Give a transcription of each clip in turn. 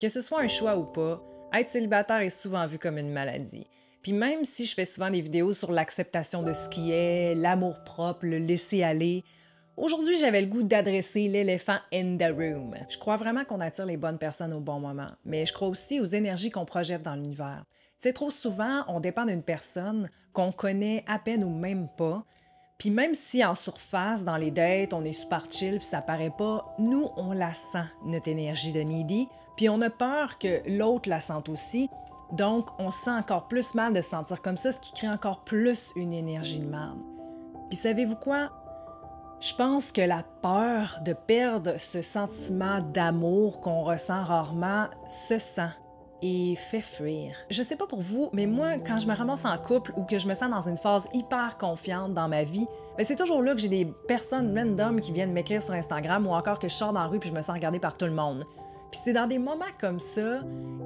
Que ce soit un choix ou pas, être célibataire est souvent vu comme une maladie. Puis même si je fais souvent des vidéos sur l'acceptation de ce qui est, l'amour-propre, le laisser-aller, aujourd'hui j'avais le goût d'adresser l'éléphant in the room. Je crois vraiment qu'on attire les bonnes personnes au bon moment, mais je crois aussi aux énergies qu'on projette dans l'univers. Tu sais, trop souvent, on dépend d'une personne qu'on connaît à peine ou même pas, puis même si en surface, dans les dates, on est super chill puis ça paraît pas, nous, on la sent, notre énergie de needy, puis on a peur que l'autre la sente aussi. Donc, on se sent encore plus mal de se sentir comme ça, ce qui crée encore plus une énergie de merde. Puis savez-vous quoi? Je pense que la peur de perdre ce sentiment d'amour qu'on ressent rarement se sent et fait fuir. Je sais pas pour vous, mais moi, quand je me ramasse en couple ou que je me sens dans une phase hyper confiante dans ma vie, ben c'est toujours là que j'ai des personnes random qui viennent m'écrire sur Instagram ou encore que je sors dans la rue puis je me sens regardée par tout le monde. Puis c'est dans des moments comme ça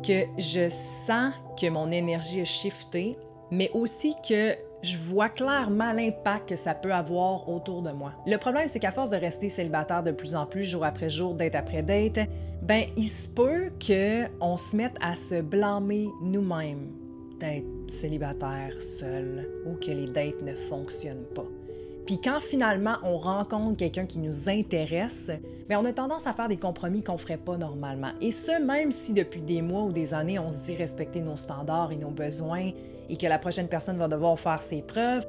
que je sens que mon énergie a shifté, mais aussi que je vois clairement l'impact que ça peut avoir autour de moi. Le problème, c'est qu'à force de rester célibataire de plus en plus, jour après jour, date après date, ben il se peut qu'on se mette à se blâmer nous-mêmes d'être célibataire, seul, ou que les dates ne fonctionnent pas. Puis quand finalement on rencontre quelqu'un qui nous intéresse, bien on a tendance à faire des compromis qu'on ne ferait pas normalement. Et ce, même si depuis des mois ou des années, on se dit respecter nos standards et nos besoins et que la prochaine personne va devoir faire ses preuves,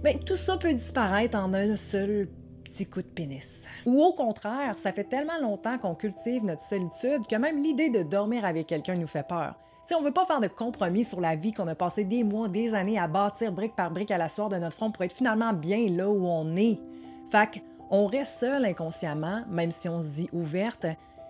bien tout ça peut disparaître en un seul petit coup de pénis. Ou au contraire, ça fait tellement longtemps qu'on cultive notre solitude que même l'idée de dormir avec quelqu'un nous fait peur. T'sais, on veut pas faire de compromis sur la vie qu'on a passé des mois, des années à bâtir brique par brique à la sueur de notre front pour être finalement bien là où on est. Fait qu'on reste seul inconsciemment, même si on se dit ouverte,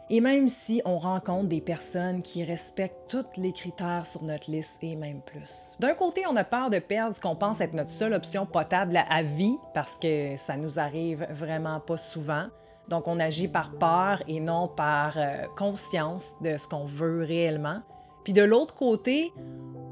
et même si on rencontre des personnes qui respectent tous les critères sur notre liste et même plus. D'un côté, on a peur de perdre ce qu'on pense être notre seule option potable à vie, parce que ça nous arrive vraiment pas souvent. Donc on agit par peur et non par conscience de ce qu'on veut réellement. Puis de l'autre côté,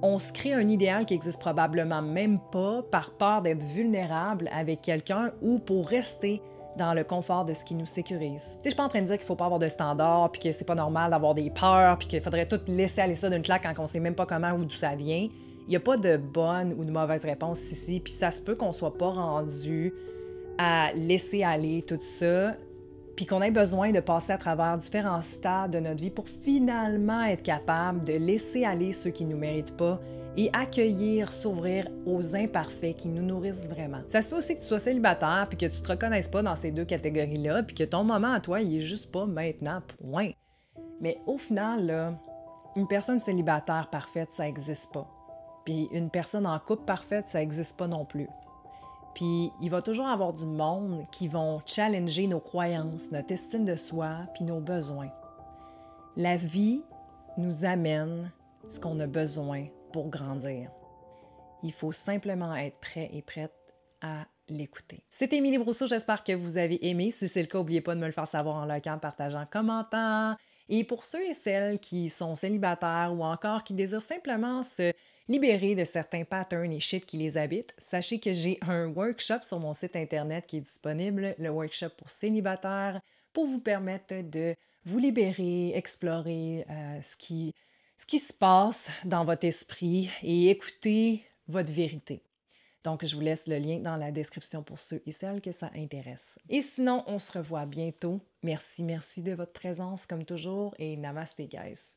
on se crée un idéal qui existe probablement même pas par peur d'être vulnérable avec quelqu'un ou pour rester dans le confort de ce qui nous sécurise. Tu sais, je suis pas en train de dire qu'il faut pas avoir de standards, puis que c'est pas normal d'avoir des peurs, puis qu'il faudrait tout laisser aller ça d'une claque quand on sait même pas comment ou d'où ça vient. Il y a pas de bonne ou de mauvaise réponse ici, puis ça se peut qu'on soit pas rendu à laisser aller tout ça, puis qu'on ait besoin de passer à travers différents stades de notre vie pour finalement être capable de laisser aller ceux qui ne nous méritent pas et accueillir, s'ouvrir aux imparfaits qui nous nourrissent vraiment. Ça se peut aussi que tu sois célibataire puis que tu te reconnaisses pas dans ces deux catégories-là puis que ton moment à toi, il est juste pas maintenant, point. Mais au final, là, une personne célibataire parfaite, ça existe pas. Puis une personne en couple parfaite, ça existe pas non plus. Puis il va toujours avoir du monde qui vont challenger nos croyances, notre estime de soi, puis nos besoins. La vie nous amène ce qu'on a besoin pour grandir. Il faut simplement être prêt et prête à l'écouter. C'était Émilie Brousseau, j'espère que vous avez aimé. Si c'est le cas, n'oubliez pas de me le faire savoir en likant, partageant, en commentant. Et pour ceux et celles qui sont célibataires ou encore qui désirent simplement se libérer de certains patterns et shit qui les habitent, sachez que j'ai un workshop sur mon site internet qui est disponible, le workshop pour célibataires, pour vous permettre de vous libérer, explorer ce qui se passe dans votre esprit et écouter votre vérité. Donc, je vous laisse le lien dans la description pour ceux et celles que ça intéresse. Et sinon, on se revoit bientôt. Merci de votre présence comme toujours et namaste, guys.